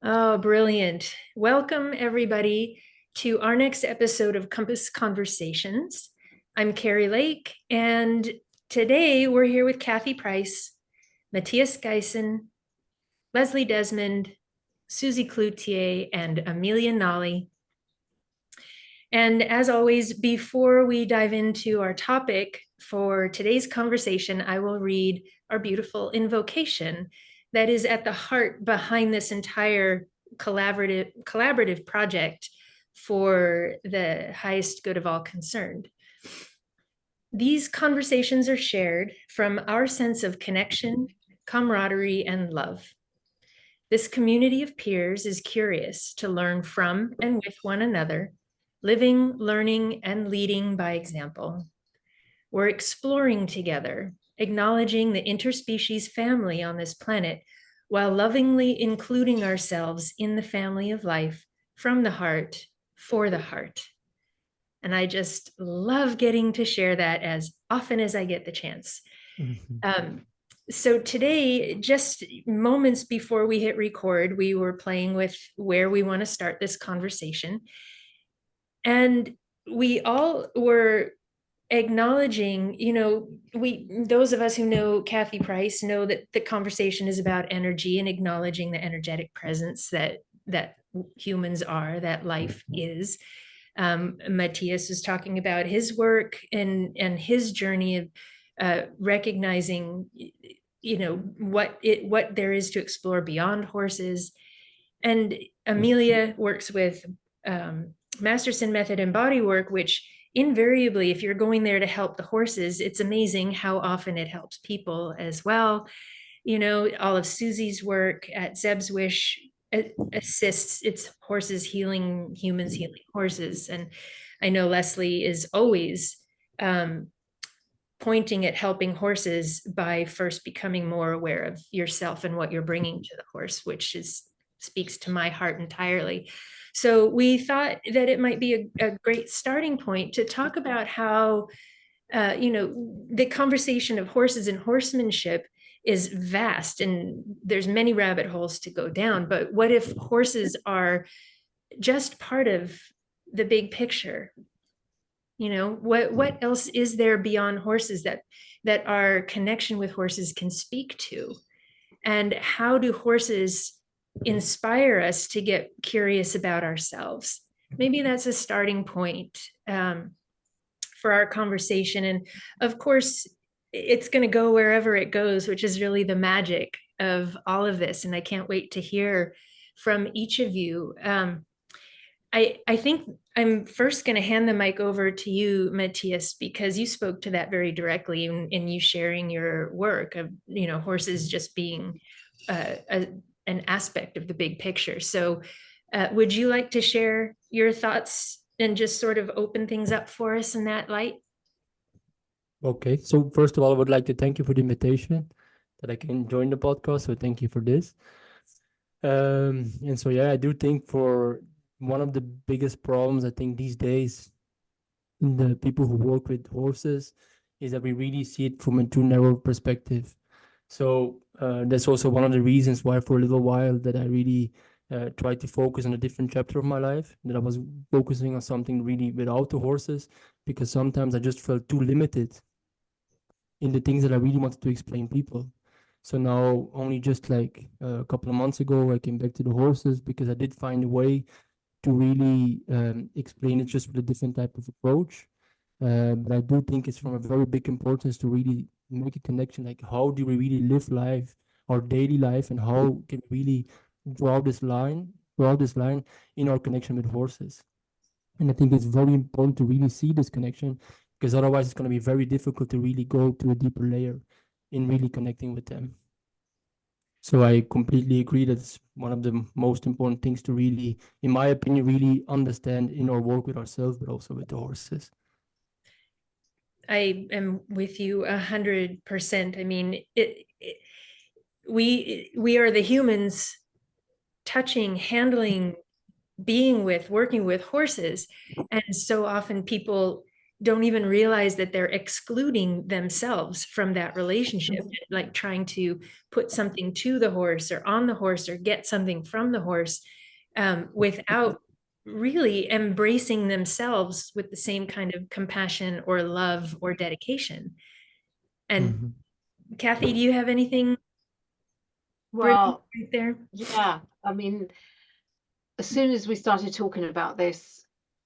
Oh, brilliant. Welcome, everybody, to our next episode of Compass Conversations. I'm Carrie Lake, and today we're here with Kathy Price, Matthias Geisen, Leslie Desmond, Susie Cloutier, and Amelia Nolly. And as always, before we dive into our topic for today's conversation, I will read our beautiful invocation that is at the heart behind this entire collaborative project for the highest good of all concerned. These conversations are shared from our sense of connection, camaraderie, and love. This community of peers is curious to learn from and with one another, living, learning, and leading by example. We're exploring together, acknowledging the interspecies family on this planet, while lovingly including ourselves in the family of life from the heart for the heart. And I just love getting to share that as often as I get the chance. So today, just moments before we hit record, we were playing with where we want to start this conversation. And we all were acknowledging, those of us who know Kathy Price know that the conversation is about energy and acknowledging the energetic presence that humans are, that life is. Matthias was talking about his work and his journey of recognizing, what there is to explore beyond horses. And Amelia works with Masterson method and body work, which invariably, if you're going there to help the horses, it's amazing how often it helps people as well. All of Susie's work at Zeb's Wish assists its horses healing humans, healing horses. And I know Leslie is always pointing at helping horses by first becoming more aware of yourself and what you're bringing to the horse, which speaks to my heart entirely. So we thought that it might be a great starting point to talk about how, the conversation of horses and horsemanship is vast and there's many rabbit holes to go down. But what if horses are just part of the big picture? What else is there beyond horses that our connection with horses can speak to? And how do horses inspire us to get curious about ourselves? Maybe that's a starting point for our conversation. And of course, it's going to go wherever it goes, which is really the magic of all of this. And I can't wait to hear from each of you. I think I'm first going to hand the mic over to you, Matthias, because you spoke to that very directly in you sharing your work of, horses just being an aspect of the big picture. So would you like to share your thoughts and just sort of open things up for us in that light? Okay, so first of all, I would like to thank you for the invitation that I can join the podcast. So thank you for this. And so, yeah, I do think for one of the biggest problems, I think these days, in the people who work with horses is that we really see it from a too narrow perspective. So that's also one of the reasons why for a little while that I really tried to focus on a different chapter of my life, that I was focusing on something really without the horses, because sometimes I just felt too limited in the things that I really wanted to explain people. So now, only just like a couple of months ago, I came back to the horses because I did find a way to really explain it just with a different type of approach. But I do think it's from a very big importance to really make a connection. Like, how do we really live life, our daily life, and how can we really draw this line in our connection with horses? And I think it's very important to really see this connection, because otherwise it's going to be very difficult to really go to a deeper layer in really connecting with them. So I completely agree that it's one of the most important things to really, in my opinion, really understand in our work with ourselves, but also with the horses. I am with you 100%. I mean, we are the humans touching, handling, being with, working with horses, and so often people don't even realize that they're excluding themselves from that relationship, like trying to put something to the horse or on the horse or get something from the horse, without really embracing themselves with the same kind of compassion or love or dedication. And Kathy, do you have anything Well, right there? yeah, I mean, as soon as we started talking about this,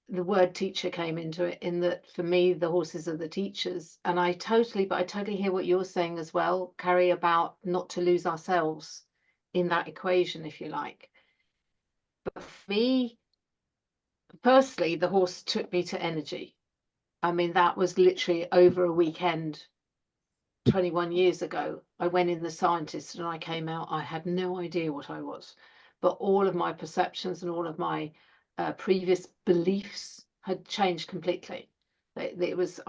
the word teacher came into it, in that for me, the horses are the teachers. And I totally hear what you're saying as well, Carrie, about not to lose ourselves in that equation, if you like. But for me, personally, the horse took me to energy. I mean, that was literally over a weekend 21 years ago. I went in the scientist and I came out, I had no idea what I was, but all of my perceptions and all of my previous beliefs had changed completely. I was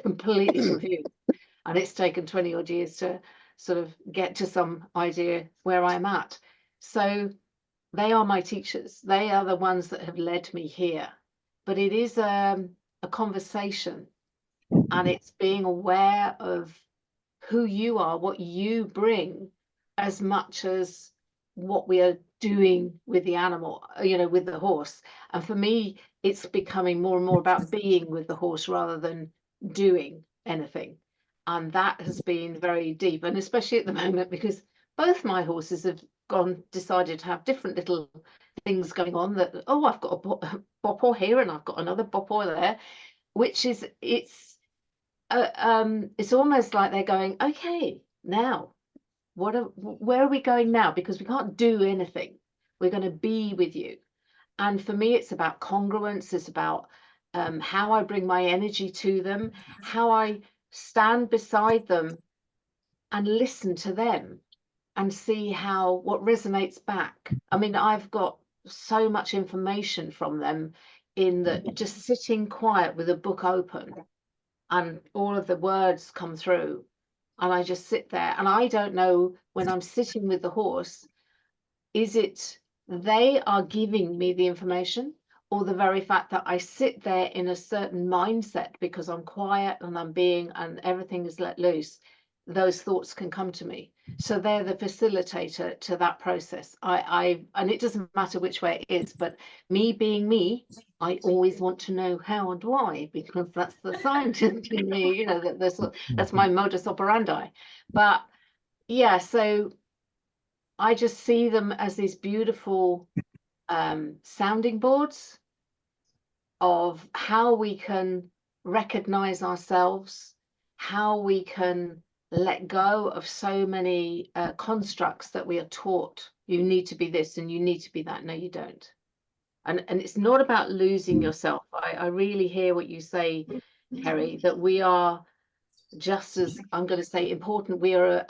completely confused, and it's taken 20 odd years to sort of get to some idea where I'm at. So they are my teachers. They are the ones that have led me here. But it is a conversation, and it's being aware of who you are, what you bring, as much as what we are doing with the animal, with the horse. And for me, it's becoming more and more about being with the horse rather than doing anything. And that has been very deep, and especially at the moment, because both my horses have decided to have different little things going on, that, oh, I've got a bopper here and I've got another bopper there, which is, it's almost like they're going, okay, now where are we going now? Because we can't do anything. We're going to be with you. And for me, it's about congruence. It's about how I bring my energy to them, how I stand beside them and listen to them and see what resonates back. I mean, I've got so much information from them, in that just sitting quiet with a book open and all of the words come through, and I just sit there, and I don't know, when I'm sitting with the horse, is it they are giving me the information, or the very fact that I sit there in a certain mindset because I'm quiet and and everything is let loose, those thoughts can come to me. So they're the facilitator to that process. And it doesn't matter which way it is, but me being me, I always want to know how and why, because that's the scientist in me, that's my modus operandi. But yeah, so I just see them as these beautiful sounding boards of how we can recognize ourselves, how we can let go of so many constructs that we are taught. You need to be this and you need to be that. No, you don't. And it's not about losing yourself. I really hear what you say, Kerry, that we are just as, I'm going to say, important. We are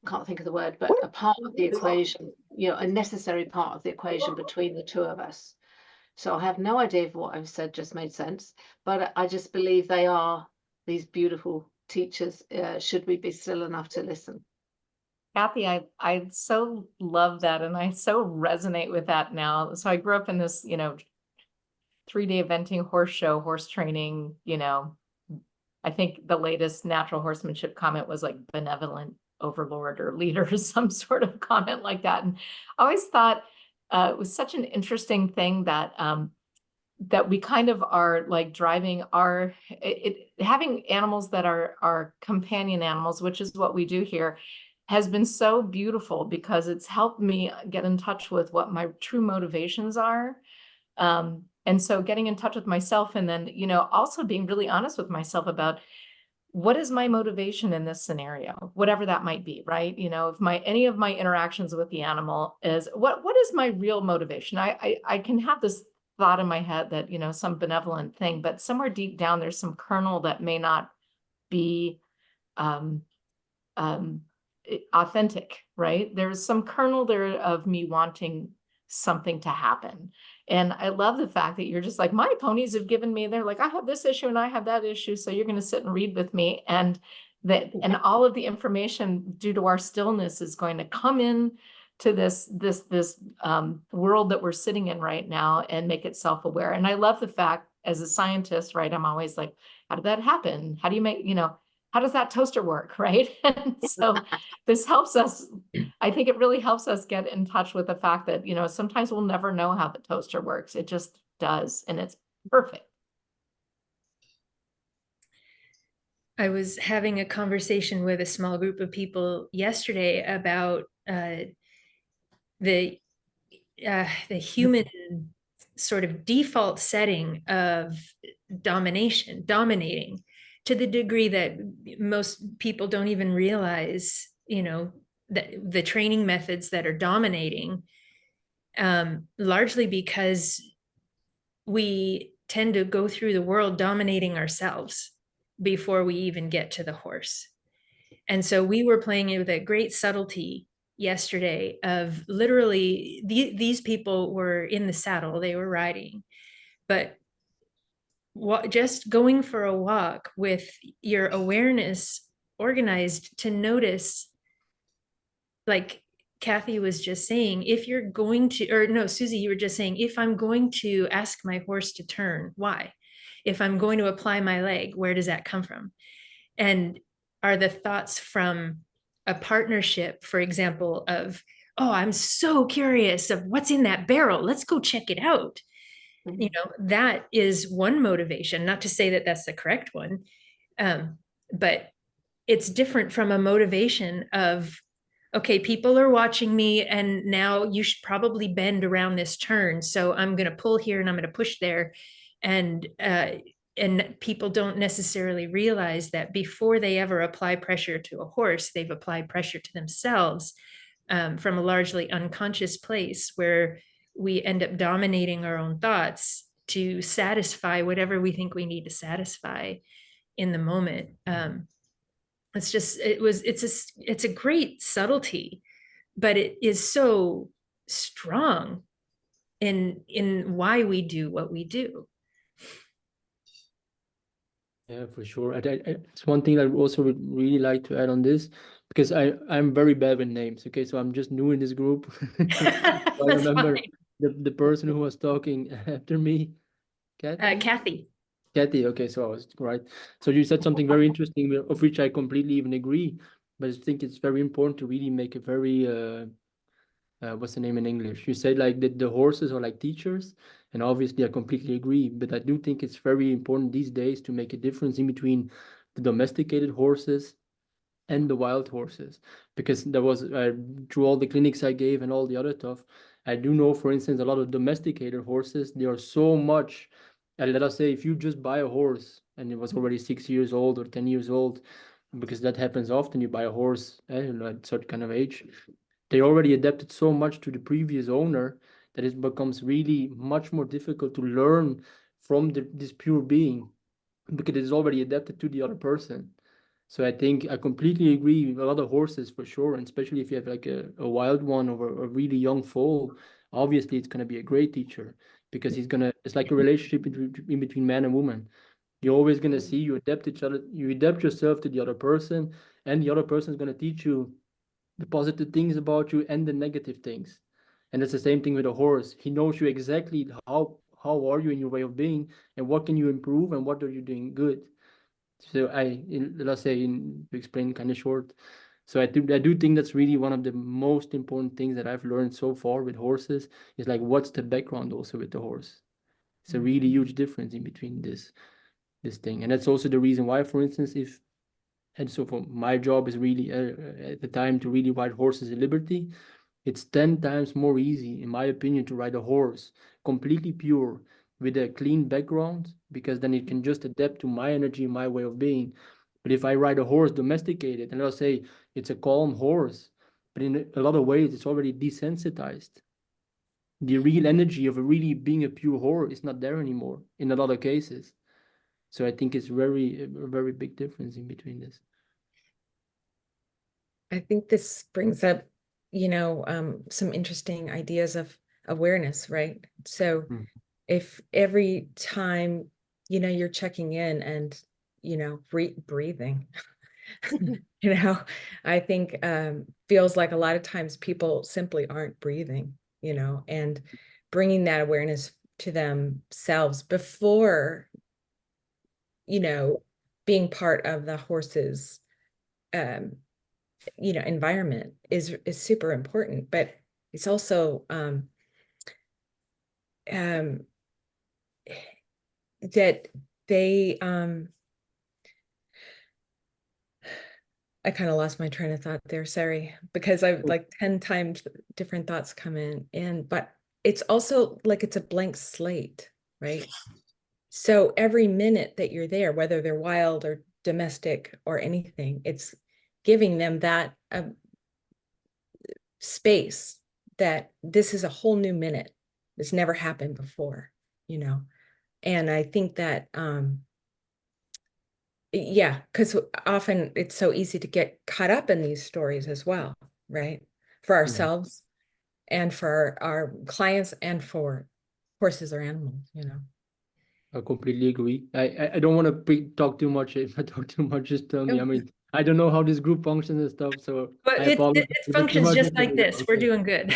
can't think of the word, but a part of the equation, a necessary part of the equation between the two of us. So I have no idea if what I've said just made sense, but I just believe they are these beautiful teachers, should we be still enough to listen. Kathy, I so love that, and I so resonate with that now. So I grew up in this, 3-day eventing, horse show, horse training, I think the latest natural horsemanship comment was like benevolent overlord or leader, some sort of comment like that. And I always thought it was such an interesting thing that that we kind of are like driving having animals that are companion animals, which is what we do here, has been so beautiful, because it's helped me get in touch with what my true motivations are. And so getting in touch with myself, and then, also being really honest with myself about what is my motivation in this scenario, whatever that might be, right? If any of my interactions with the animal is what is my real motivation? I can have this thought in my head that, some benevolent thing, but somewhere deep down, there's some kernel that may not be authentic, right? There's some kernel there of me wanting something to happen. And I love the fact that you're just like, my ponies have given me, they're like, I have this issue and I have that issue. So you're going to sit and read with me. And all of the information, due to our stillness, is going to come in to this world that we're sitting in right now and make it self-aware. And I love the fact as a scientist, right, I'm always like, how did that happen? How do you make, how does that toaster work, right? And so this helps us. I think it really helps us get in touch with the fact that, sometimes we'll never know how the toaster works. It just does, and it's perfect. I was having a conversation with a small group of people yesterday about the human sort of default setting of dominating, to the degree that most people don't even realize, that the training methods that are dominating, largely because we tend to go through the world dominating ourselves before we even get to the horse. And so we were playing it with a great subtlety yesterday of literally these people were in the saddle, they were riding, but just going for a walk with your awareness organized to notice, like Kathy was just saying, if you're going to, or no, Susie, you were just saying, if I'm going to ask my horse to turn, why? If I'm going to apply my leg, where does that come from? And are the thoughts from a partnership, for example, of, oh, I'm so curious of what's in that barrel, let's go check it out. That is one motivation, not to say that that's the correct one, but it's different from a motivation of, okay, people are watching me and now you should probably bend around this turn, so I'm going to pull here and I'm going to push there. And people don't necessarily realize that before they ever apply pressure to a horse, they've applied pressure to themselves, from a largely unconscious place where we end up dominating our own thoughts to satisfy whatever we think we need to satisfy in the moment. It's a great subtlety, but it is so strong in why we do what we do. Yeah, for sure. It's one thing I also would really like to add on this, because I'm very bad with names. Okay, so I'm just new in this group. I remember the person who was talking after me, Kathy. Kathy. Okay, so I was right. So you said something very interesting, of which I completely even agree. But I think it's very important to really make a very what's the name in English? You said like the horses are like teachers, and obviously I completely agree. But I do think it's very important these days to make a difference in between the domesticated horses and the wild horses, because there was through all the clinics I gave and all the other stuff, I do know, for instance, a lot of domesticated horses, they are so much, let us say, if you just buy a horse and it was already 6 years old or 10 years old, because that happens often, you buy a horse at a certain kind of age, they already adapted so much to the previous owner that it becomes really much more difficult to learn from this pure being, because it is already adapted to the other person. So I think I completely agree with a lot of horses for sure, and especially if you have like a wild one or a really young foal, obviously it's going to be a great teacher, because it's like a relationship in between man and woman. You're always going to see you adapt each other, you adapt yourself to the other person, and the other person is going to teach you the positive things about you and the negative things. And it's the same thing with a horse. He knows you exactly how are you in your way of being, and what can you improve, and what are you doing good. So let's say, to explain kind of short. So I do think that's really one of the most important things that I've learned so far with horses, is like, what's the background also with the horse. It's a really huge difference in between this thing. And that's also the reason why, for instance, and so for my job is really at the time to really ride horses in Liberty, it's 10 times more easy, in my opinion, to ride a horse completely pure with a clean background, because then it can just adapt to my energy, my way of being. But if I ride a horse domesticated, and let's say it's a calm horse, but in a lot of ways it's already desensitized, the real energy of really being a pure horse is not there anymore in a lot of cases. So I think it's a very big difference in between this. I think this brings up, some interesting ideas of awareness, right? So if every time, you're checking in and, breathing, I think feels like a lot of times people simply aren't breathing, and bringing that awareness to themselves before, being part of the horse's, environment is super important. But it's also that they I kind of lost my train of thought there, sorry, because I've like 10 times different thoughts come in, but it's also like it's a blank slate, right? So every minute that you're there, whether they're wild or domestic or anything, it's giving them that space that this is a whole new minute. It's never happened before, and I think that yeah, because often it's so easy to get caught up in these stories as well, right? For ourselves and for our clients and for horses or animals, I completely agree. I don't want to talk too much. If I talk too much, just tell me. I mean, I don't know how this group functions and stuff, so But I it apologize. If too functions much just like information, this. We're okay. doing good.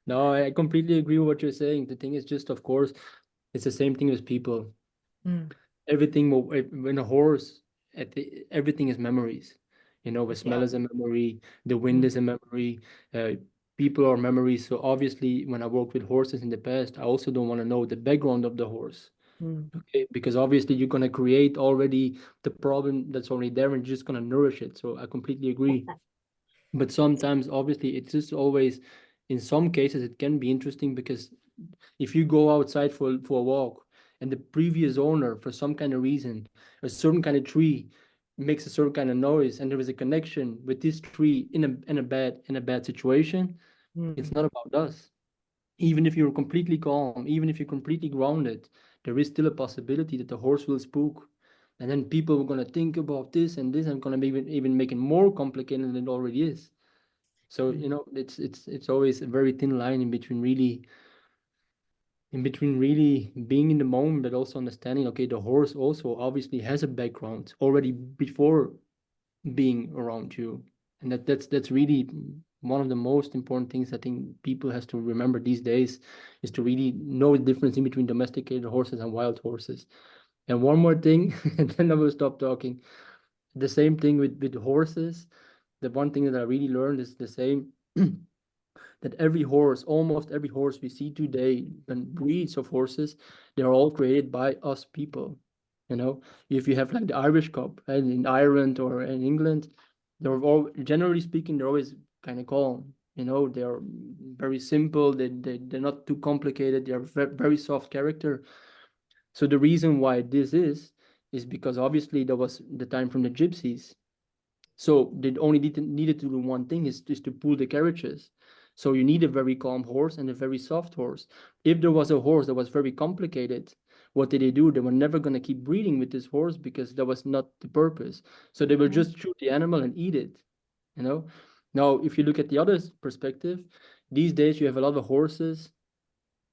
No, I completely agree with what you're saying. The thing is just, of course, it's the same thing with people. Mm. Everything when a horse, everything is memories. The smell Yeah. is a memory, the wind is a memory, people are memories. So obviously, when I worked with horses in the past, I also don't want to know the background of the horse. Mm. Okay, because obviously you're gonna create already the problem that's already there and you're just gonna nourish it. So I completely agree. But sometimes, obviously, it's just always, in some cases, it can be interesting because if you go outside for a walk and the previous owner, for some kind of reason, a certain kind of tree makes a certain kind of noise, and there is a connection with this tree in a bad situation, it's Mm. not about us. Even if you're completely calm, even if you're completely grounded, there is still a possibility that the horse will spook. And then people are going to think about this and this and going to be even make it more complicated than it already is. So, it's always a very thin line in between really being in the moment, but also understanding, okay, the horse also obviously has a background already before being around you. And that's really one of the most important things I think people has to remember these days, is to really know the difference in between domesticated horses and wild horses. And one more thing, and then I will stop talking. The same thing with horses. The one thing that I really learned is the same, that every horse, almost every horse we see today, and breeds of horses, they're all created by us people. If you have like the Irish Cup, and in Ireland or in England, they're all, generally speaking, they're always kind of calm. They're very simple. They're not too complicated. They're very soft character. So the reason why this is because obviously there was the time from the gypsies. So they only needed to do one thing, is to pull the carriages. So you need a very calm horse and a very soft horse. If there was a horse that was very complicated, what did they do? They were never going to keep breeding with this horse because that was not the purpose. So they will just shoot the animal and eat it. Now, if you look at the other perspective, these days you have a lot of horses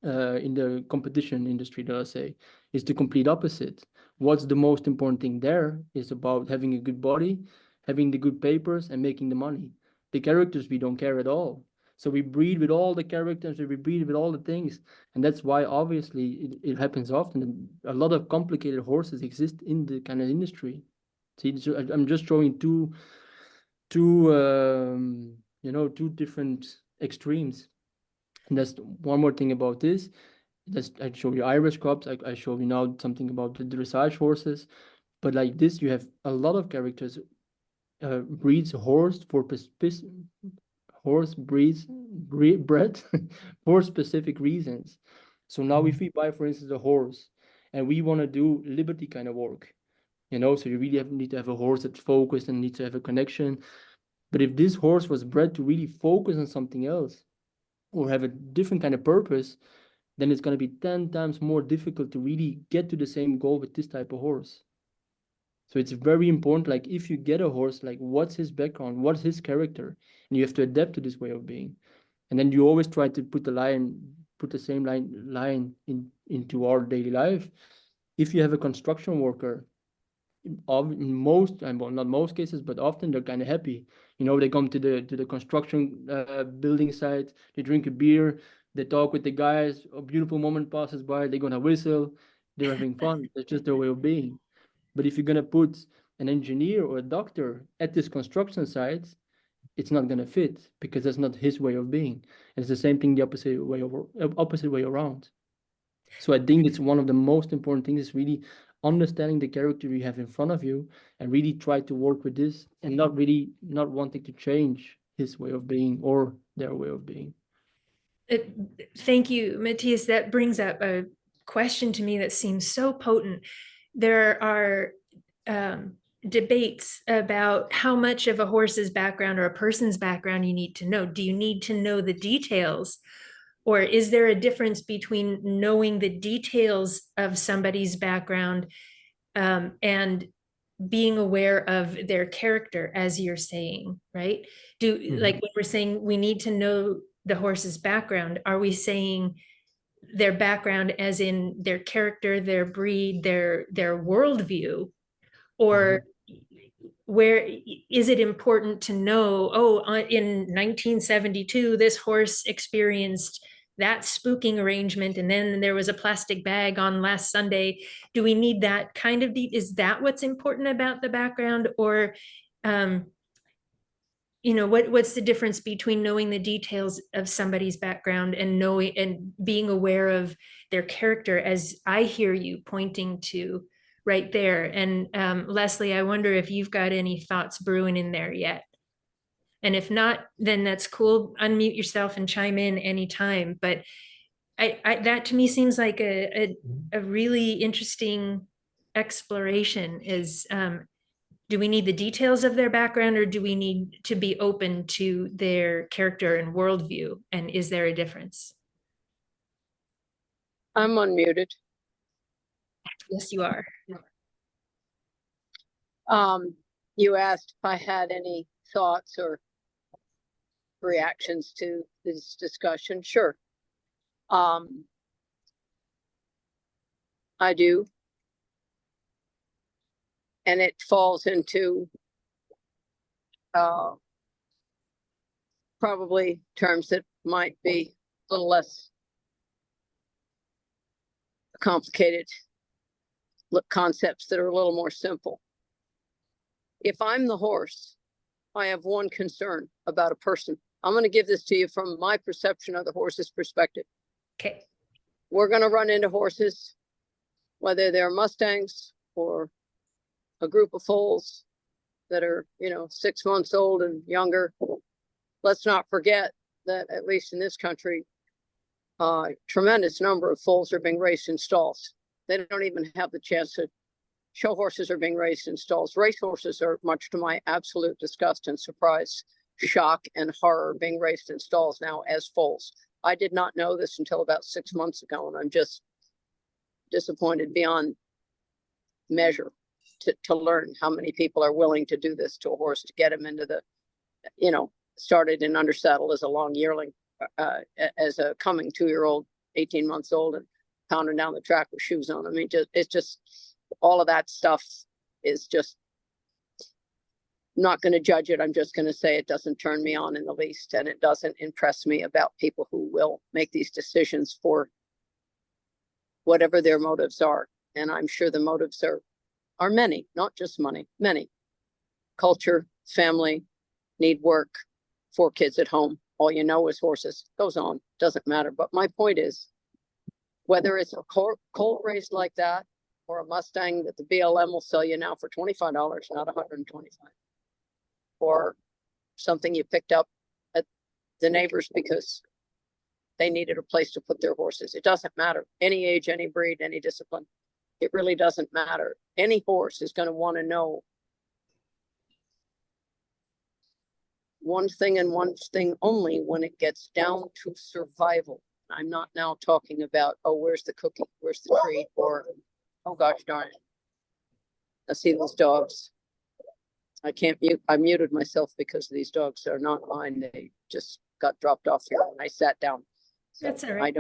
in the competition industry, that I say, is the complete opposite. What's the most important thing there is about having a good body, having the good papers, and making the money. The characters, we don't care at all. So we breed with all the characters, we breed with all the things. And that's why obviously it happens often. A lot of complicated horses exist in the kind of industry. See, so I'm just showing two different extremes. And that's one more thing about this. I show you Irish Cups. I show you now something about the dressage horses. But like this, you have a lot of characters. Breeds horse for horse bred for specific reasons. So now if we buy, for instance, a horse and we want to do liberty kind of work, so you really need to have a horse that's focused and needs to have a connection. But if this horse was bred to really focus on something else or have a different kind of purpose, then it's going to be 10 times more difficult to really get to the same goal with this type of horse. So it's very important, like if you get a horse, like what's his background, what's his character, and you have to adapt to this way of being. And then you always try to put the same line into our daily life. If you have a construction worker, in most, and well, not most cases, but often they're kind of happy. They come to the construction building site, they drink a beer, They talk with the guys, a beautiful moment passes by, they're gonna whistle, they're having fun. That's just their way of being. But if you're gonna put an engineer or a doctor at this construction site, it's not gonna fit because that's not his way of being. And it's the same thing the opposite way around. So I think it's one of the most important things is really understanding the character you have in front of you and really try to work with this and not wanting to change his way of being or their way of being. Thank you, Matthias. That brings up a question to me that seems so potent. There are debates about how much of a horse's background or a person's background you need to know. Do you need to know the details? Or is there a difference between knowing the details of somebody's background and being aware of their character, as you're saying, right? Like when we're saying we need to know the horse's background, are we saying their background as in their character, their breed, their worldview? Or where is it important to know, in 1972, this horse experienced that spooking arrangement, and then there was a plastic bag on last Sunday? Do we need that kind of is that what's important about the background? Or what's the difference between knowing the details of somebody's background and knowing and being aware of their character, as I hear you pointing to right there? And Leslie, I wonder if you've got any thoughts brewing in there yet. And if not, then that's cool. Unmute yourself and chime in anytime. But that to me seems like a really interesting exploration is, do we need the details of their background, or do we need to be open to their character and worldview? And is there a difference? I'm unmuted. Yes, you are. You asked if I had any thoughts or reactions to this discussion. Sure. I do. And it falls into probably terms that might be a little less complicated, concepts that are a little more simple. If I'm the horse, I have one concern about a person. I'm going to give this to you from my perception of the horse's perspective. Okay. We're going to run into horses, whether they're Mustangs or a group of foals that are, 6 months old and younger. Let's not forget that, at least in this country, a tremendous number of foals are being raised in stalls. They don't even have the chance to. Show horses are being raised in stalls. Race horses are, much to my absolute disgust and surprise, shock and horror, being raised in stalls now as foals. I did not know this until about 6 months ago, and I'm just disappointed beyond measure to learn how many people are willing to do this to a horse to get him into the, started in undersaddle as a long yearling, as a coming 2-year-old, 18 months old, and pounding down the track with shoes on. I mean, it's just all of that stuff is just not going to judge it. I'm just going to say it doesn't turn me on in the least, and it doesn't impress me about people who will make these decisions for whatever their motives are. And I'm sure the motives are many, not just money, many. Culture, family, need work, 4 kids at home. All you know is horses. Goes on, doesn't matter. But my point is, whether it's a colt raised like that, or a Mustang that the BLM will sell you now for $25, not $125, or something you picked up at the neighbors because they needed a place to put their horses. It doesn't matter. Any age, any breed, any discipline. It really doesn't matter. Any horse is going to want to know one thing and one thing only when it gets down to survival. I'm not now talking about, where's the cookie? Where's the treat? Or, oh gosh darn it, I see those dogs. I can't mute. I muted myself because these dogs are not mine. They just got dropped off here and I sat down. So that's all right.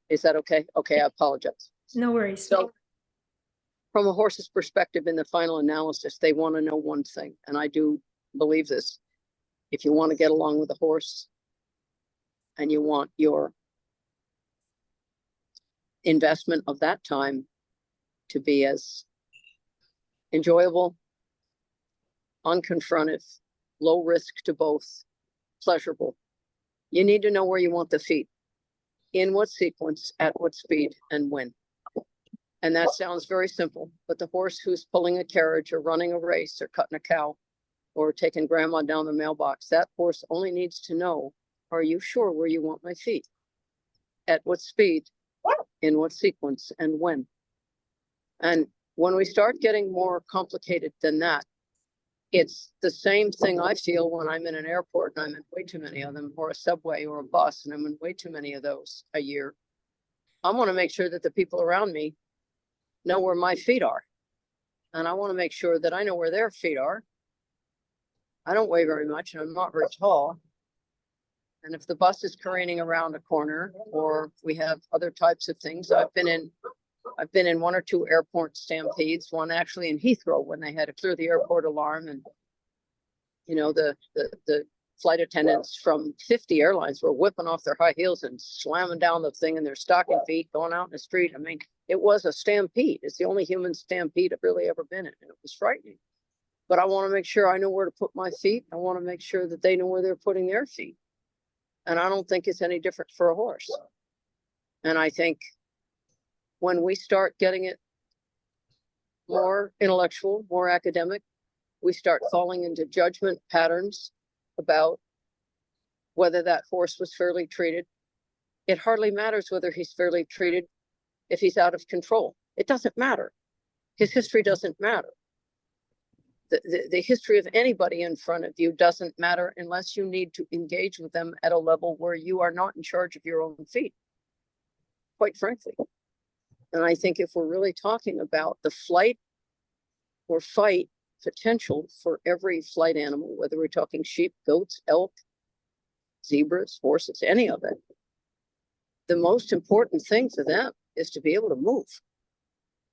Is that okay? Okay, I apologize. No worries. So from a horse's perspective, in the final analysis, they want to know one thing. And I do believe this. If you want to get along with a horse and you want your investment of that time to be as enjoyable, unconfronted, low risk to both, pleasurable. You need to know where you want the feet, in what sequence, at what speed, and when. And that sounds very simple, but the horse who's pulling a carriage or running a race or cutting a cow or taking grandma down the mailbox, that horse only needs to know, are you sure where you want my feet? At what speed, in what sequence, and when? And when we start getting more complicated than that, it's the same thing I feel when I'm in an airport and I'm in way too many of them, or a subway or a bus, and I'm in way too many of those a year. I want to make sure that the people around me know where my feet are. And I want to make sure that I know where their feet are. I don't weigh very much and I'm not very tall. And if the bus is careening around a corner, or we have other types of things, I've been in 1 or 2 airport stampedes, one actually in Heathrow when they had to clear the airport alarm, and you know, the flight attendants from 50 airlines were whipping off their high heels and slamming down the thing in their stocking feet, going out in the street. I mean, it was a stampede. It's the only human stampede I've really ever been in, and it was frightening. But I want to make sure I know where to put my feet. I want to make sure that they know where they're putting their feet. And I don't think it's any different for a horse. And I think when we start getting it more intellectual, more academic, we start falling into judgment patterns about whether that horse was fairly treated. It hardly matters whether he's fairly treated if he's out of control. It doesn't matter. His history doesn't matter. The history of anybody in front of you doesn't matter unless you need to engage with them at a level where you are not in charge of your own feet, quite frankly. And I think if we're really talking about the flight or fight potential for every flight animal, whether we're talking sheep, goats, elk, zebras, horses, any of it, the most important thing for them is to be able to move,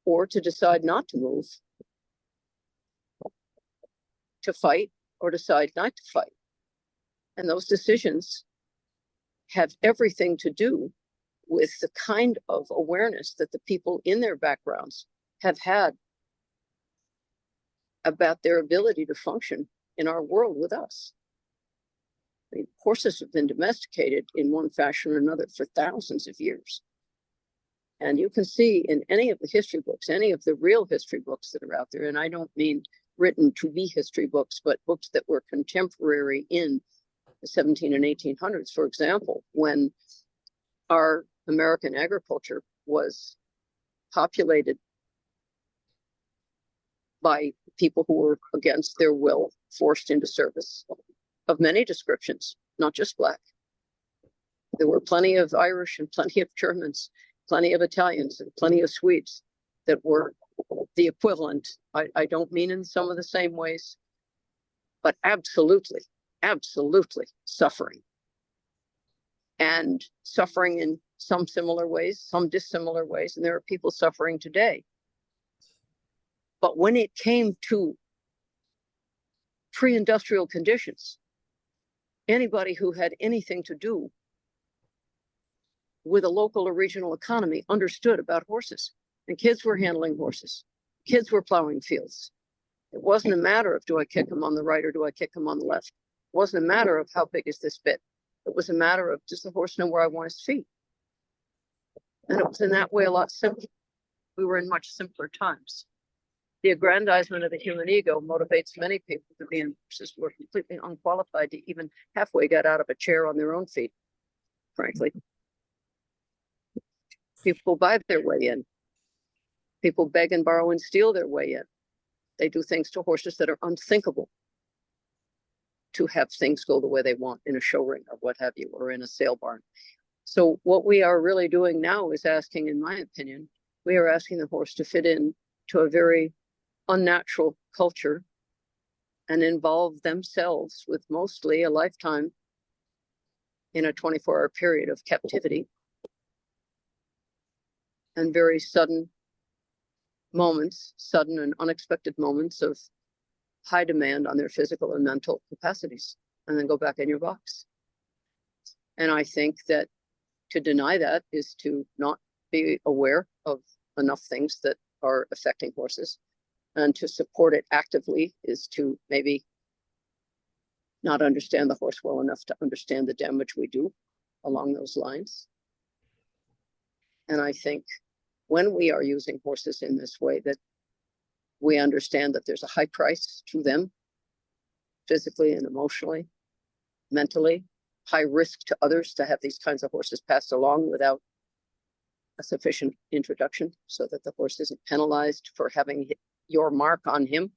or to decide not to move, to fight, or decide not to fight. And those decisions have everything to do with the kind of awareness that the people in their backgrounds have had about their ability to function in our world with us. I mean, horses have been domesticated in one fashion or another for thousands of years. And you can see in any of the history books, any of the real history books that are out there, and I don't mean written to be history books, but books that were contemporary in the 17 and 1800s, for example, when our American agriculture was populated by people who were against their will, forced into service of many descriptions, not just Black. There were plenty of Irish and plenty of Germans, plenty of Italians and plenty of Swedes that were the equivalent. I don't mean in some of the same ways, but absolutely, absolutely suffering. And suffering in some similar ways, some dissimilar ways, and there are people suffering today. But when it came to pre-industrial conditions, anybody who had anything to do with a local or regional economy understood about horses. And kids were handling horses. Kids were plowing fields. It wasn't a matter of, do I kick him on the right or do I kick him on the left? It wasn't a matter of how big is this bit. It was a matter of, does the horse know where I want his feet? And it was in that way a lot simpler. We were in much simpler times. The aggrandizement of the human ego motivates many people to be in horses who are completely unqualified to even halfway get out of a chair on their own feet, frankly. People buy their way in. People beg and borrow and steal their way in. They do things to horses that are unthinkable to have things go the way they want in a show ring or what have you, or in a sale barn. So what we are really doing now is asking, in my opinion, we are asking the horse to fit in to a very unnatural culture and involve themselves with mostly a lifetime in a 24-hour period of captivity and very sudden moments, sudden and unexpected moments of high demand on their physical and mental capacities, and then go back in your box. And I think that to deny that is to not be aware of enough things that are affecting horses. And to support it actively is to maybe not understand the horse well enough to understand the damage we do along those lines. And I think when we are using horses in this way, that we understand that there's a high price to them, physically and emotionally, mentally, high risk to others to have these kinds of horses passed along without a sufficient introduction, so that the horse isn't penalized for having your mark on him.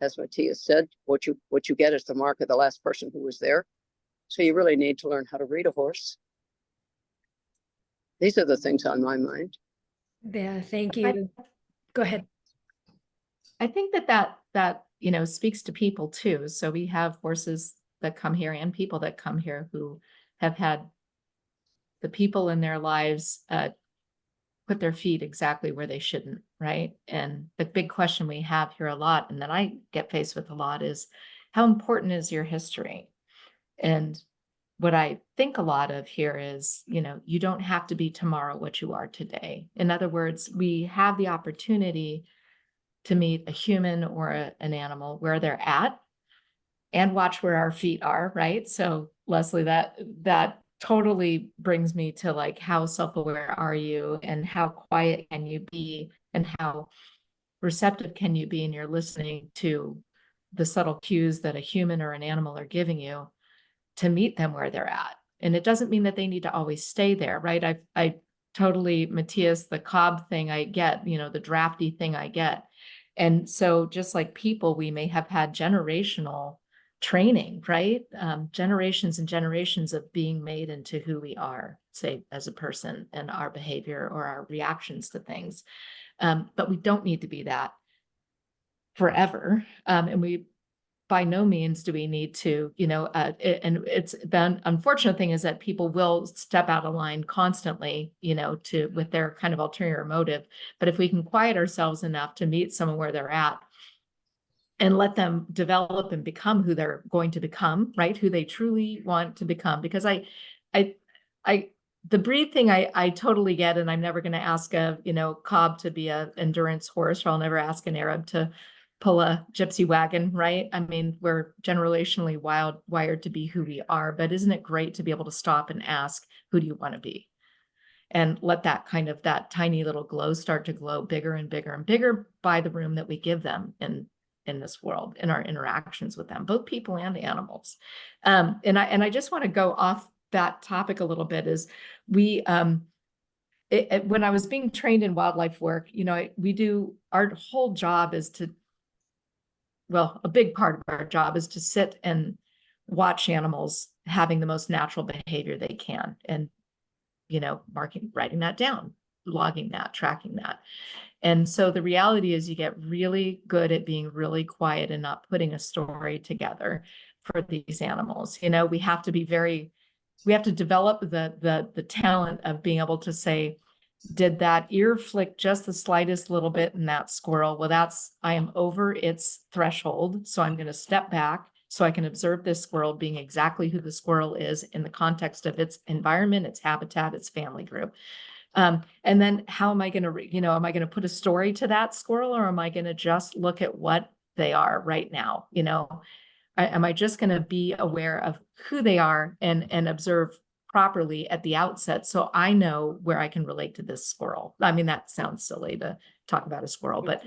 As Matthias said, what you get is the mark of the last person who was there. So you really need to learn how to read a horse. These are the things on my mind. Yeah, thank you. Go ahead. I think that speaks to people too. So we have horses that come here and people that come here who have had the people in their lives put their feet exactly where they shouldn't, right? And the big question we have here a lot, and that I get faced with a lot, is how important is your history? And what I think a lot of here is, you don't have to be tomorrow what you are today. In other words, we have the opportunity to meet a human or an animal where they're at and watch where our feet are, right? So Leslie, that totally brings me to like, how self-aware are you, and how quiet can you be, and how receptive can you be in your listening to the subtle cues that a human or an animal are giving you to meet them where they're at. And it doesn't mean that they need to always stay there, right? I totally, Matthias, the cob thing I get, the drafty thing I get. And so just like people, we may have had generational training, right? Generations and generations of being made into who we are, say, as a person, and our behavior or our reactions to things. But we don't need to be that forever. And we, by no means do we need to, and it's the unfortunate thing is that people will step out of line constantly, with their kind of ulterior motive. But if we can quiet ourselves enough to meet someone where they're at and let them develop and become who they're going to become, right? Who they truly want to become. Because the breed thing, I totally get, and I'm never going to ask a, cob to be an endurance horse, or I'll never ask an Arab to pull a gypsy wagon, right? I mean, we're generationally wired to be who we are, but isn't it great to be able to stop and ask, who do you want to be? And let that tiny little glow start to glow bigger and bigger and bigger by the room that we give them in this world, in our interactions with them, both people and animals. And I just want to go off that topic a little bit. Is we, when I was being trained in wildlife work, our whole job is to, a big part of our job is to sit and watch animals having the most natural behavior they can, and, writing that down, logging that, tracking that. And so the reality is you get really good at being really quiet and not putting a story together for these animals. We have to develop the talent of being able to say, did that ear flick just the slightest little bit in that squirrel? Well, I am over its threshold. So I'm going to step back so I can observe this squirrel being exactly who the squirrel is in the context of its environment, its habitat, its family group. And then how am I going to, am I going to put a story to that squirrel, or am I going to just look at what they are right now? Am I just going to be aware of who they are and observe properly at the outset, so I know where I can relate to this squirrel? I mean, that sounds silly to talk about a squirrel, but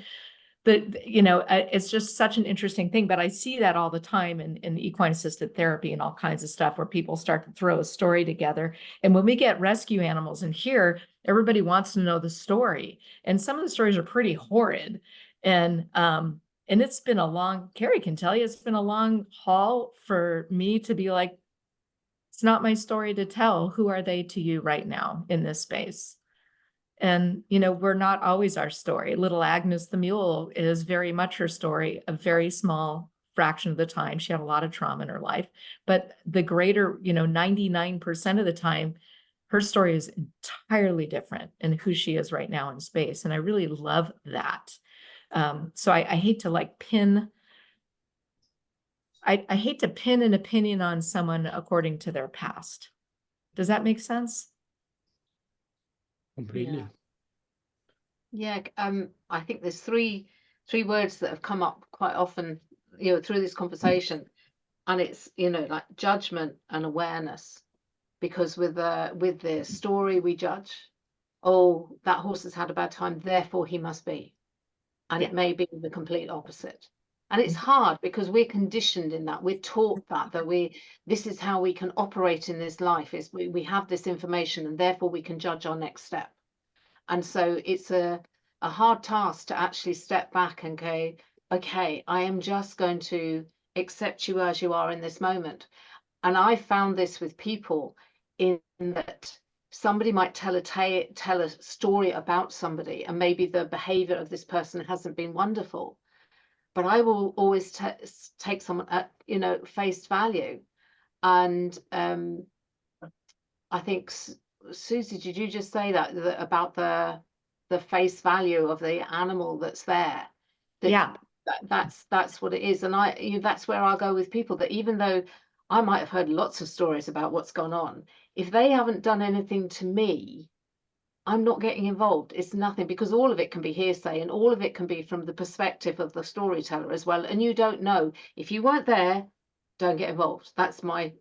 it's just such an interesting thing. But I see that all the time in equine assisted therapy and all kinds of stuff, where people start to throw a story together. And when we get rescue animals in here, everybody wants to know the story. And some of the stories are pretty horrid. And it's been Carrie can tell you, it's been a long haul for me to be like, it's not my story to tell. Who are they to you right now in this space? And, we're not always our story. Little Agnes the mule is very much her story, a very small fraction of the time. She had a lot of trauma in her life, but the greater, 99% of the time, her story is entirely different in who she is right now in space. And I really love that. So I hate to pin I hate to pin an opinion on someone according to their past. Does that make sense? completely. Yeah, I think there's three words that have come up quite often, through this conversation, and it's, like judgment and awareness. Because with the story we judge, oh, that horse has had a bad time, therefore he must be, and Yeah. it may be the complete opposite. And it's hard because we're conditioned in that, we're taught that this is how we can operate in this life, is we have this information and therefore we can judge our next step. And so it's a hard task to actually step back and go, okay, I am just going to accept you as you are in this moment. And I found this with people, in that somebody might tell a story about somebody, and maybe the behavior of this person hasn't been wonderful, but I will always take someone at face value. And I think, Susie, did you just say that about the face value of the animal that's there? Yeah. That's what it is. And that's where I'll go with people, that even though I might have heard lots of stories about what's gone on, if they haven't done anything to me, I'm not getting involved. It's nothing, because all of it can be hearsay, and all of it can be from the perspective of the storyteller as well. And you don't know. If you weren't there, don't get involved. That's my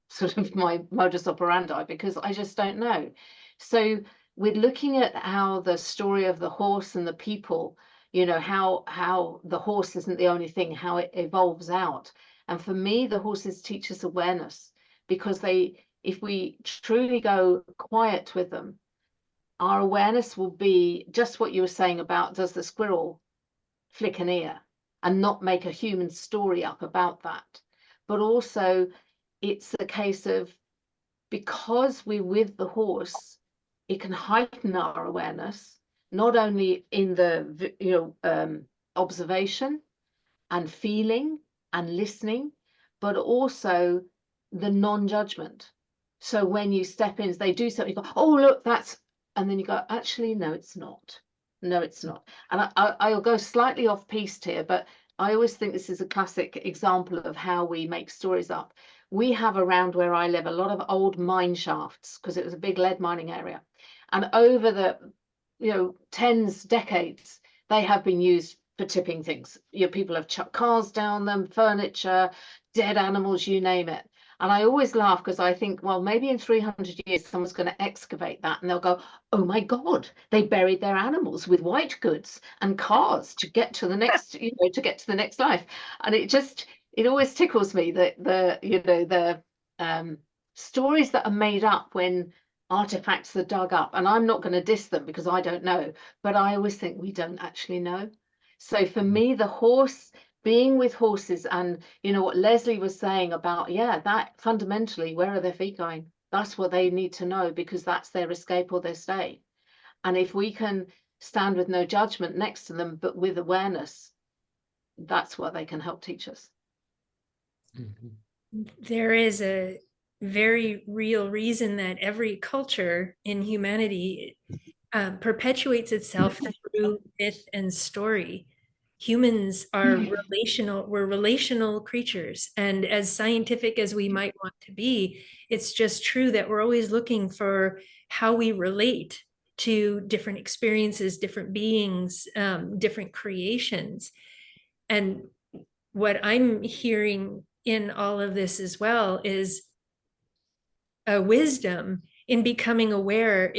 sort of my modus operandi, because I just don't know. So we're looking at how the story of the horse and the people, how the horse isn't the only thing, how it evolves out. And for me, the horses teach us awareness, because if we truly go quiet with them, our awareness will be just what you were saying about, does the squirrel flick an ear, and not make a human story up about that. But also, it's a case of, because we're with the horse, it can heighten our awareness, not only in the observation and feeling and listening, but also the non-judgment. So when you step in, they do something, you go, oh, look, that's, and then you go, actually, no, it's not. No, it's not. And I'll go slightly off piste here, but I always think this is a classic example of how we make stories up. We have around where I live a lot of old mine shafts, because it was a big lead mining area. And over the decades, they have been used for tipping things. People have chucked cars down them, furniture, dead animals, you name it. And I always laugh, because I think, well, maybe in 300 years, someone's going to excavate that and they'll go, oh my God, they buried their animals with white goods and cars to get to the next, to get to the next life. And it always tickles me that the stories that are made up when artifacts are dug up, and I'm not going to diss them because I don't know, but I always think we don't actually know. So for me, the horse, being with horses, and what Leslie was saying about, that fundamentally, where are their feet going? That's what they need to know, because that's their escape or their stay. And if we can stand with no judgment next to them, but with awareness, that's what they can help teach us. There is a very real reason that every culture in humanity perpetuates itself through myth and story. Humans are we're relational creatures. And as scientific as we might want to be, it's just true that we're always looking for how we relate to different experiences, different beings, different creations. And what I'm hearing in all of this as well is a wisdom in becoming aware,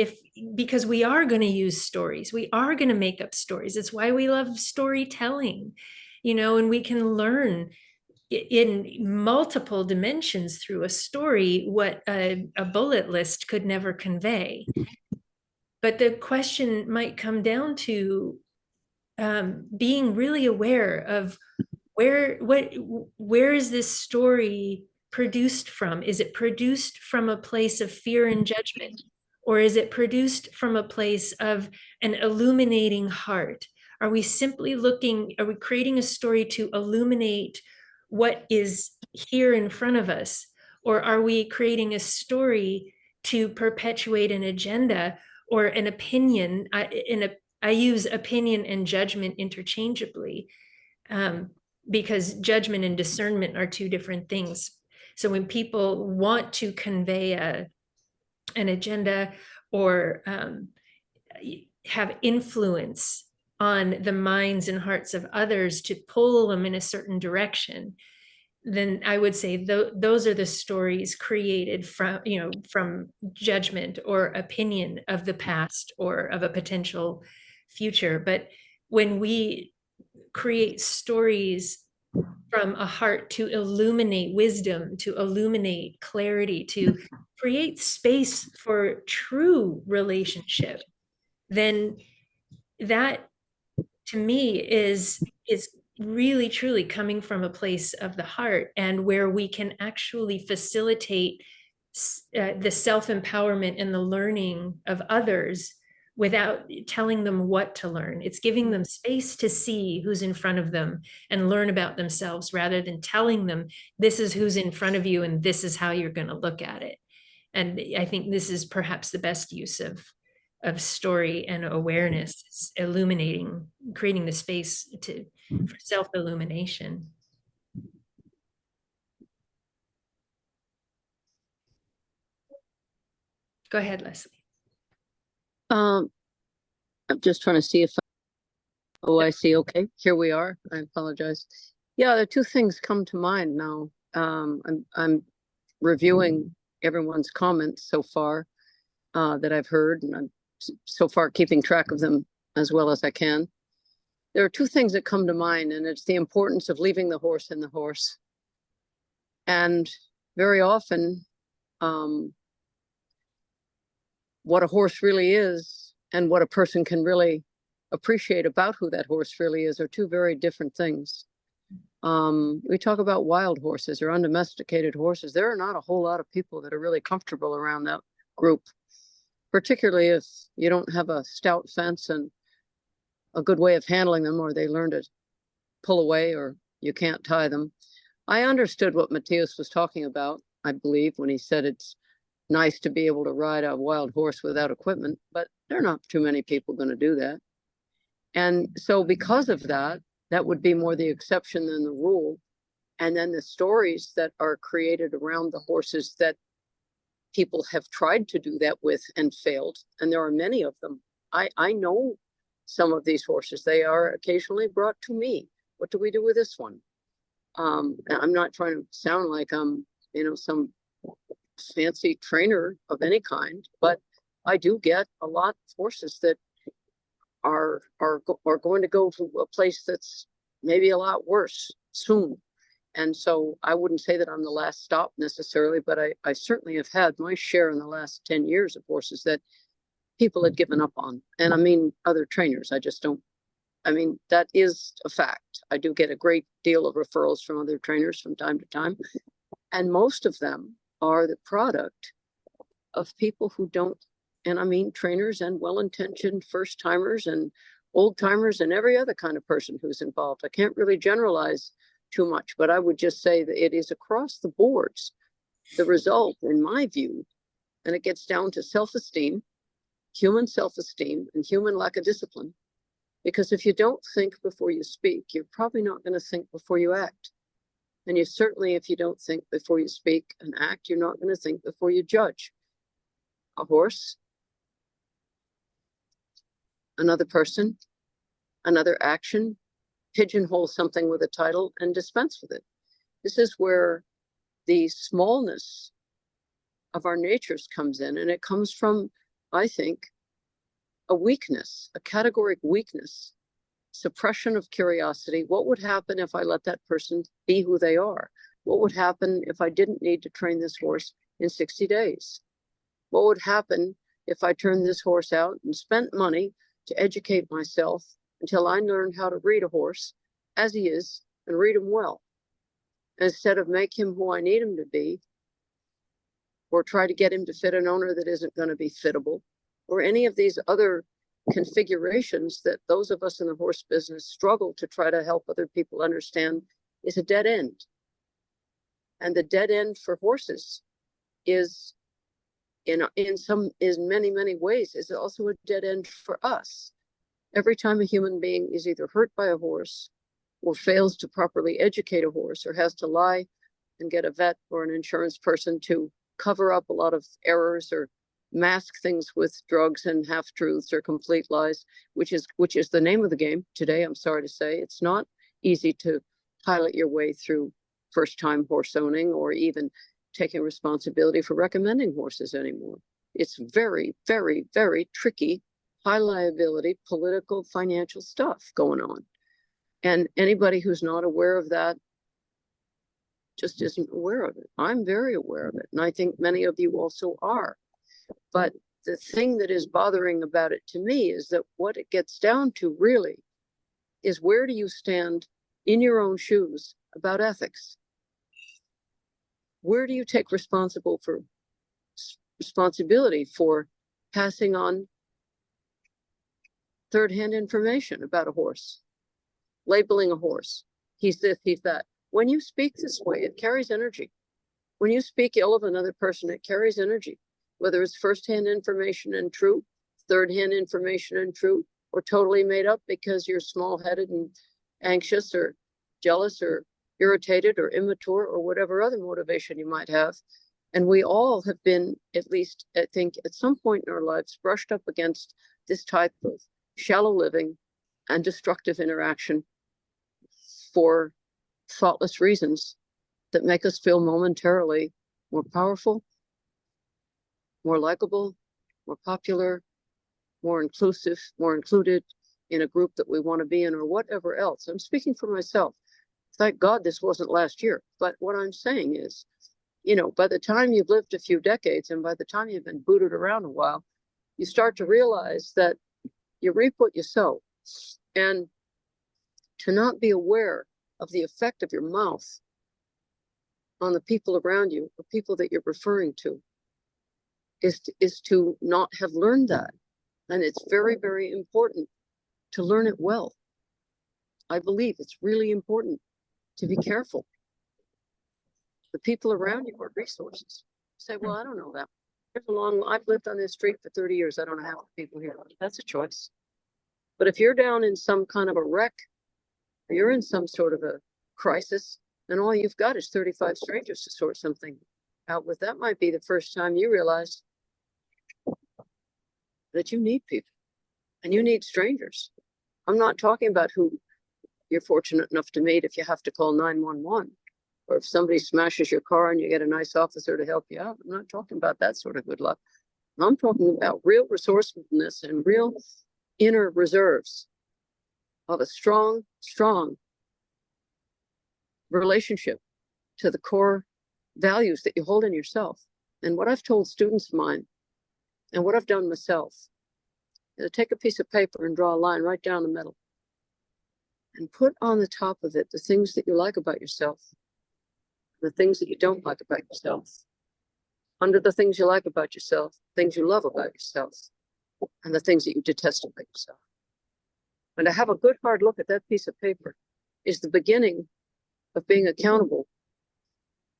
because we are going to use stories, we are going to make up stories. It's why we love storytelling, and we can learn in multiple dimensions through a story what a bullet list could never convey. But the question might come down to being really aware of where is this story produced from? Is it produced from a place of fear and judgment? Or is it produced from a place of an illuminating heart? Are we creating a story to illuminate what is here in front of us? Or are we creating a story to perpetuate an agenda or an opinion? I use opinion and judgment interchangeably. Because judgment and discernment are two different things. So when people want to convey an agenda or have influence on the minds and hearts of others to pull them in a certain direction, then I would say those are the stories created from judgment or opinion of the past or of a potential future. But when we create stories from a heart to illuminate wisdom, to illuminate clarity, to create space for true relationship, then that to me is really truly coming from a place of the heart, and where we can actually facilitate the self-empowerment and the learning of others without telling them what to learn. It's giving them space to see who's in front of them and learn about themselves, rather than telling them this is who's in front of you and this is how you're going to look at it. And I think this is perhaps the best use of story and awareness, is illuminating, creating the space for self-illumination. Go ahead, Leslie. I'm just trying to see if, oh, I see. Okay, here we are. I apologize. Yeah, the two things come to mind now. I'm reviewing everyone's comments so far that I've heard, and I'm so far keeping track of them as well as I can. There are two things that come to mind, and it's the importance of leaving the horse in the horse. And very often, what a horse really is and what a person can really appreciate about who that horse really is are two very different things. We talk about wild horses or undomesticated horses. There are not a whole lot of people that are really comfortable around that group, particularly if you don't have a stout fence and a good way of handling them, or they learn to pull away, or you can't tie them. I understood what Matthias was talking about, I believe, when he said it's nice to be able to ride a wild horse without equipment, but there are not too many people going to do that. And so because of that, that would be more the exception than the rule. And then the stories that are created around the horses that people have tried to do that with and failed, and there are many of them. I know some of these horses. They are occasionally brought to me. What do we do with this one? I'm not trying to sound like I'm, some fancy trainer of any kind, but I do get a lot of horses that are going to go to a place that's maybe a lot worse soon. And so I wouldn't say that I'm the last stop necessarily, but I certainly have had my share in the last 10 years of horses that people had given up on. And I mean, other trainers, that is a fact. I do get a great deal of referrals from other trainers from time to time. And most of them are the product of people who don't, and I mean trainers and well-intentioned first timers and old timers and every other kind of person who's involved. I can't really generalize too much, but I would just say that it is across the boards the result, in my view, and it gets down to self-esteem, human self-esteem, and human lack of discipline. Because if you don't think before you speak, you're probably not going to think before you act. And you certainly, if you don't think before you speak and act, you're not going to think before you judge. A horse, another person, another action, pigeonhole something with a title and dispense with it. This is where the smallness of our natures comes in, and it comes from, I think, a weakness, a categoric weakness, suppression of curiosity. What would happen if I let that person be who they are? What would happen if I didn't need to train this horse in 60 days? What would happen if I turned this horse out and spent money to educate myself until I learned how to read a horse as he is and read him well, instead of make him who I need him to be, or try to get him to fit an owner that isn't going to be fittable, or any of these other configurations that those of us in the horse business struggle to try to help other people understand is a dead end. And the dead end for horses is in many ways is also a dead end for us. Every time a human being is either hurt by a horse or fails to properly educate a horse or has to lie and get a vet or an insurance person to cover up a lot of errors or mask things with drugs and half-truths or complete lies, which is the name of the game today. I'm sorry to say, it's not easy to pilot your way through first-time horse owning or even taking responsibility for recommending horses anymore. It's very, very, very tricky, high liability, political, financial stuff going on. And anybody who's not aware of that just isn't aware of it. I'm very aware of it. And I think many of you also are. But the thing that is bothering about it to me is that what it gets down to really is, where do you stand in your own shoes about ethics? Where do you take responsibility for passing on third-hand information about a horse, labeling a horse? He's this, he's that. When you speak this way, it carries energy. When you speak ill of another person, it carries energy, whether it's first-hand information and true, third-hand information and true, or totally made up because you're small-headed and anxious or jealous or irritated or immature or whatever other motivation you might have. And we all have been, at least I think at some point in our lives, brushed up against this type of shallow living and destructive interaction for thoughtless reasons that make us feel momentarily more powerful, more likable, more popular, more inclusive, more included in a group that we want to be in, or whatever else. I'm speaking for myself. Thank God this wasn't last year. But what I'm saying is, you know, by the time you've lived a few decades and by the time you've been booted around a while, you start to realize that you reap what you sow. And to not be aware of the effect of your mouth on the people around you, the people that you're referring to, is to not have learned that. And it's very, very important to learn it well. I believe it's really important to be careful. The people around you are resources. You say, well, I don't know that. I've lived on this street for 30 years. I don't know half the people here. That's a choice. But if you're down in some kind of a wreck, or you're in some sort of a crisis, and all you've got is 35 strangers to sort something out with, that might be the first time you realize that you need people and you need strangers. I'm not talking about who you're fortunate enough to meet if you have to call 911, or if somebody smashes your car and you get a nice officer to help you out. I'm not talking about that sort of good luck. I'm talking about real resourcefulness and real inner reserves of a strong, strong relationship to the core values that you hold in yourself. And what I've told students of mine, and what I've done myself, is take a piece of paper and draw a line right down the middle and put on the top of it the things that you like about yourself, the things that you don't like about yourself. Under the things you like about yourself, things you love about yourself, and the things that you detest about yourself. And to have a good hard look at that piece of paper is the beginning of being accountable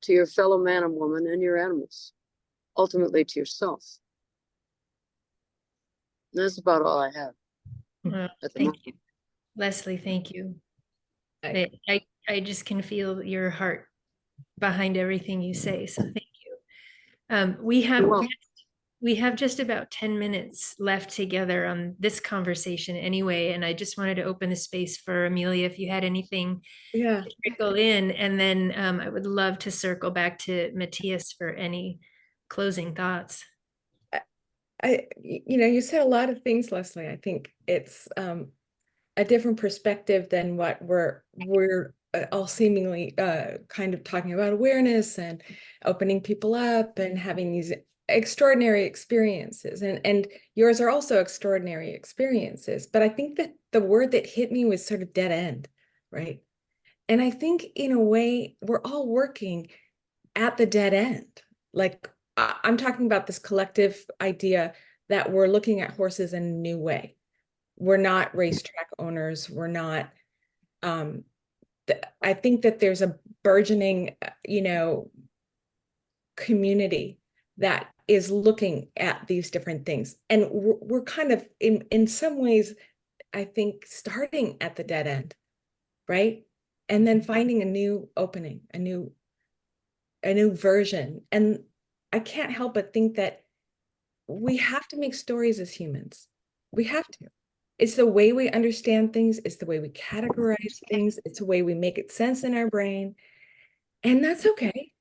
to your fellow man and woman and your animals, ultimately to yourself. And that's about all I have. Well, thank you, Leslie. Thank you. I just can feel your heart behind everything you say. So thank you. We have just about 10 minutes left together on this conversation anyway, and I just wanted to open the space for Amelia if you had anything to trickle in, and then I would love to circle back to Matthias for any closing thoughts. You said a lot of things, Leslie. I think it's a different perspective than what we're all seemingly kind of talking about, awareness and opening people up and having these extraordinary experiences, and yours are also extraordinary experiences. But I think that the word that hit me was sort of dead end, right? And I think in a way we're all working at the dead end. Like I'm talking about this collective idea that we're looking at horses in a new way. We're not racetrack owners. We're not. I think that there's a burgeoning, community that is looking at these different things, and we're kind of in some ways, I think, starting at the dead end, right? And then finding a new opening, a new version. And I can't help but think that we have to make stories as humans. We have to. It's the way we understand things. It's the way we categorize things. It's the way we make it sense in our brain. And that's okay.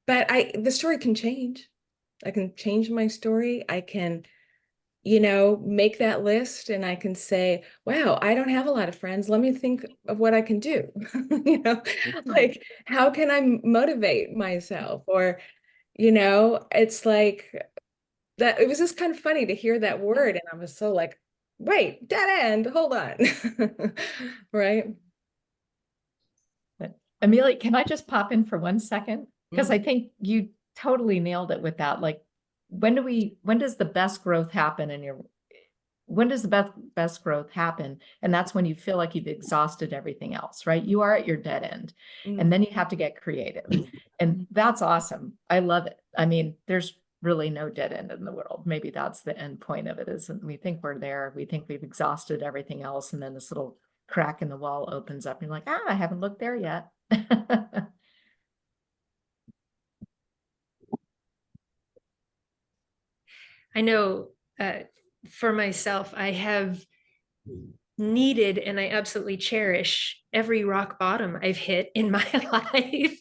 But the story can change. I can change my story. I can, make that list and I can say, wow, I don't have a lot of friends. Let me think of what I can do. Like, how can I motivate myself? Or, it's like that. It was just kind of funny to hear that word. And I was so like, wait, dead end, hold on. Right. Amelia, can I just pop in for 1 second? Because I think you totally nailed it with that. Like, when does the best growth happen when does the best growth happen? And that's when you feel like you've exhausted everything else, right? You are at your dead end, and then you have to get creative. And that's awesome. I love it. I mean, there's really no dead end in the world. Maybe that's the end point of it, is we think we're there. We think we've exhausted everything else. And then this little crack in the wall opens up and you're like, I haven't looked there yet. I know for myself, I have needed and I absolutely cherish every rock bottom I've hit in my life.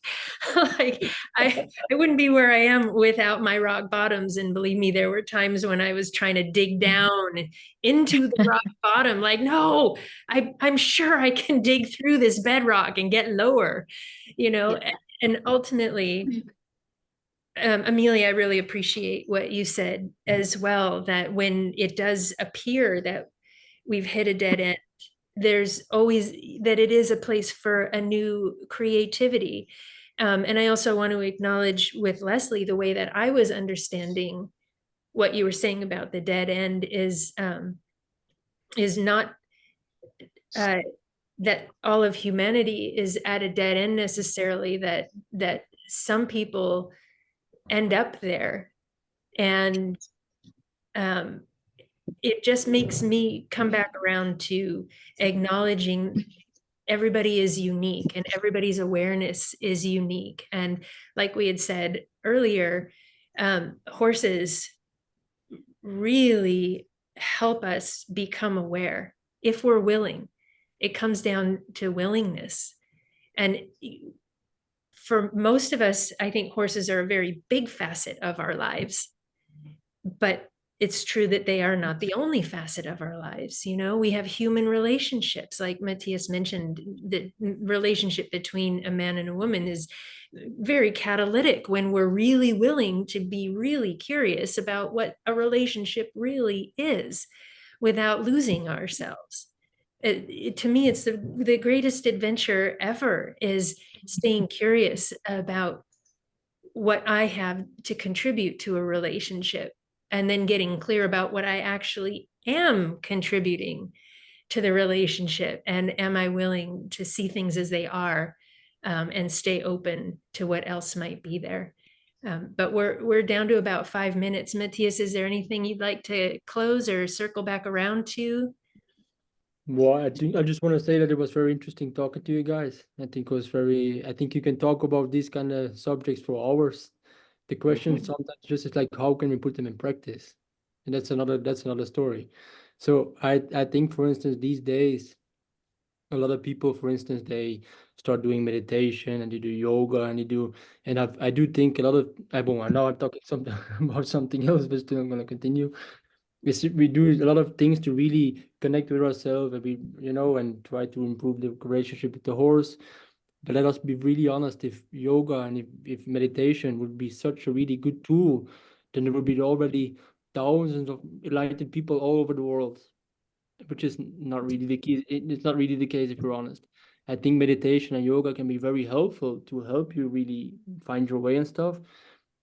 Like I wouldn't be where I am without my rock bottoms. And believe me, there were times when I was trying to dig down into the rock bottom. Like, no, I'm sure I can dig through this bedrock and get lower, and ultimately, Amelia, I really appreciate what you said as well, that when it does appear that we've hit a dead end, there's always that it is a place for a new creativity. And I also want to acknowledge with Leslie, the way that I was understanding what you were saying about the dead end is not that all of humanity is at a dead end necessarily, that some people end up there. And it just makes me come back around to acknowledging everybody is unique and everybody's awareness is unique. And like we had said earlier, horses really help us become aware if we're willing. It comes down to willingness. And for most of us, I think horses are a very big facet of our lives, but it's true that they are not the only facet of our lives. We have human relationships, like Matthias mentioned. The relationship between a man and a woman is very catalytic when we're really willing to be really curious about what a relationship really is without losing ourselves. To me, it's the greatest adventure ever, is staying curious about what I have to contribute to a relationship, and then getting clear about what I actually am contributing to the relationship. And am I willing to see things as they are, and stay open to what else might be there? But we're down to about 5 minutes. Matthias, is there anything you'd like to close or circle back around to? Well, I just want to say that it was very interesting talking to you guys. I think you can talk about these kind of subjects for hours. The question sometimes just is like, how can we put them in practice? And that's another story. So I think, for instance, these days, a lot of people, for instance, they start doing meditation and they do yoga and I do think a lot of, now I'm talking something about something else, but still I'm going to continue. We do a lot of things to really connect with ourselves, and try to improve the relationship with the horse. But let us be really honest, if yoga and if meditation would be such a really good tool, then there would be already thousands of enlightened people all over the world, which is not really the case. It's not really the case, if you're honest. I think meditation and yoga can be very helpful to help you really find your way and stuff.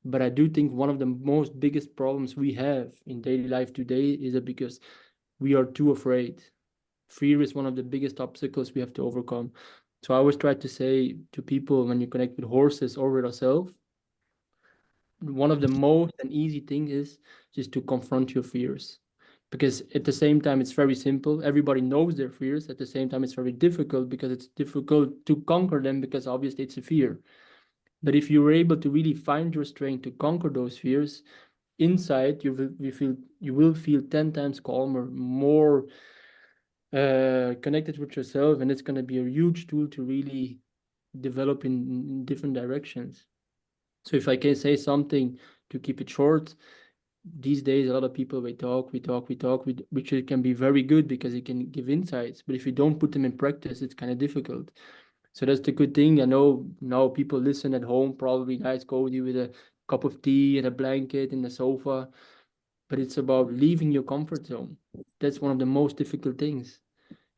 But I do think one of the most biggest problems we have in daily life today is that because we are too afraid. Fear is one of the biggest obstacles we have to overcome. So I always try to say to people, when you connect with horses or with ourselves, one of the most and easy thing is just to confront your fears. Because at the same time, it's very simple. Everybody knows their fears. At the same time, it's very difficult because it's difficult to conquer them, because obviously it's a fear. But if you're able to really find your strength to conquer those fears, inside you will feel 10 times calmer, more connected with yourself, and it's going to be a huge tool to really develop in different directions. So if I can say something to keep it short, these days a lot of people we talk, which it can be very good because it can give insights, but if you don't put them in practice, it's kind of difficult. So that's the good thing. I know now people listen at home, probably nice cozy with a cup of tea and a blanket and a sofa, but it's about leaving your comfort zone. That's one of the most difficult things.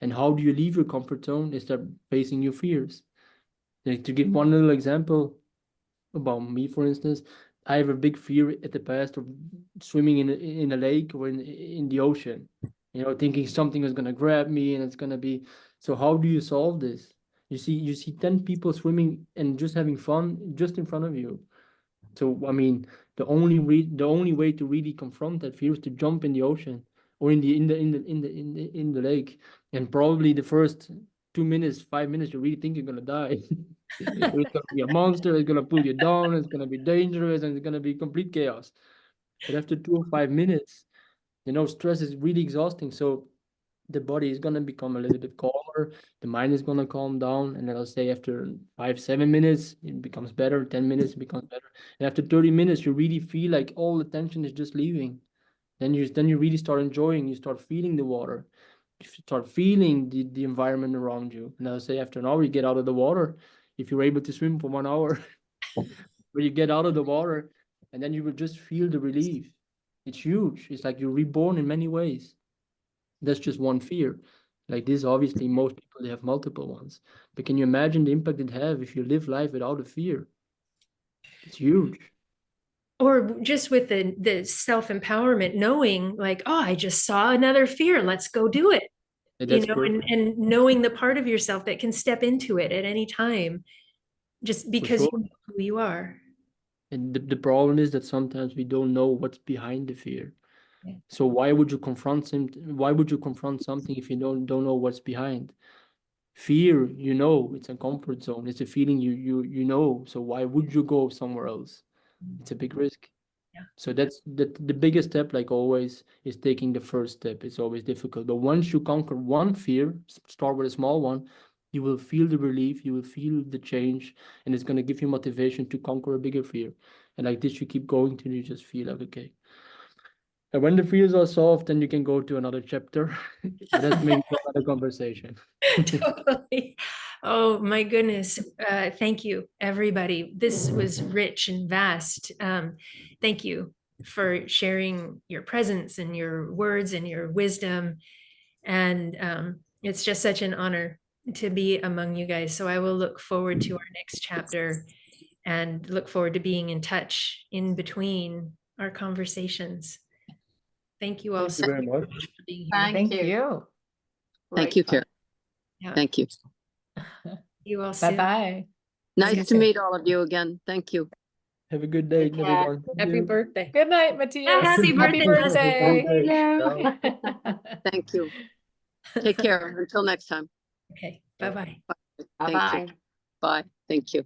And how do you leave your comfort zone? Is that facing your fears. Like, to give one little example about me, for instance, I have a big fear at the past of swimming in a lake or in the ocean, thinking something is going to grab me and it's going to be. So how do you solve this? You see 10 people swimming and just having fun just in front of you. So I mean, the only way to really confront that fear is to jump in the ocean or in the lake, and probably the first 2 minutes, 5 minutes, you really think you're gonna die. It's gonna be a monster. It's gonna pull you down. It's gonna be dangerous, and it's gonna be complete chaos. But after 2 or 5 minutes, stress is really exhausting. So the body is gonna become a little bit calmer. The mind is gonna calm down, and then I'll say after 5-7 minutes, it becomes better. 10 minutes, it becomes better, and after 30 minutes, you really feel like all the tension is just leaving. Then you really start enjoying. You start feeling the water. You start feeling the environment around you. And I'll say after an hour, you get out of the water. If you're able to swim for 1 hour, where you get out of the water, and then you will just feel the relief. It's huge. It's like you're reborn in many ways. That's just one fear. Like this, obviously, most people, they have multiple ones. But can you imagine the impact it have if you live life without a fear? It's huge. Or just with the self-empowerment, knowing like, oh, I just saw another fear, let's go do it. And that's And knowing the part of yourself that can step into it at any time, just because sure. you know who you are. And the problem is that sometimes we don't know what's behind the fear. Yeah. So why would you confront something if you don't know what's behind? Fear, it's a comfort zone. It's a feeling you know. So why would you go somewhere else? It's a big risk. Yeah. So that's the biggest step, like always, is taking the first step. It's always difficult. But once you conquer one fear, start with a small one, you will feel the relief, you will feel the change, and it's going to give you motivation to conquer a bigger fear. And like this, you keep going till you just feel like, okay. And when the fears are solved, then you can go to another chapter. But that's maybe another conversation. Totally. Oh my goodness. Thank you, everybody. This was rich and vast. Thank you for sharing your presence and your words and your wisdom. And it's just such an honor to be among you guys. So I will look forward to our next chapter and look forward to being in touch in between our conversations. Thank you all Thank you very much for being here. Thank you. you. Thank you, Karen. Yeah. Thank you. You all soon. Bye-bye. Nice you to meet all of you again. Thank you. Have a good day, Take care. everyone. Thank Happy you. birthday. Good night, Matthias. Happy birthday, birthday. Thank you. Take care. Until next time. Okay, bye-bye. Thank Bye-bye. you. Bye. Thank you.